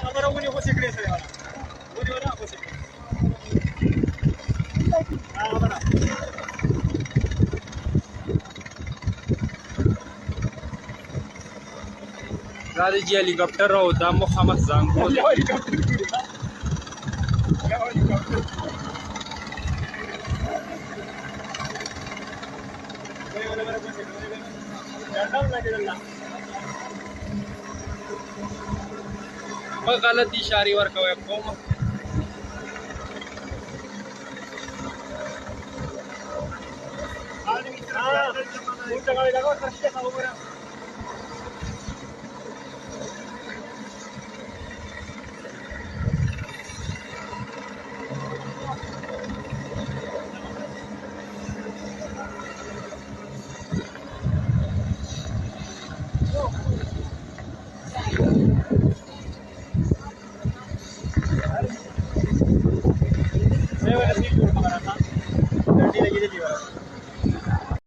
Agora o único se cresce agora. O único não se cresce. Agora. دا د جی هلیکاپټر او دا مخامخ زانګو دی. په غلط اشارې ورکوي کوم Saya ada sih, cuma karena tadi lagi dia jual.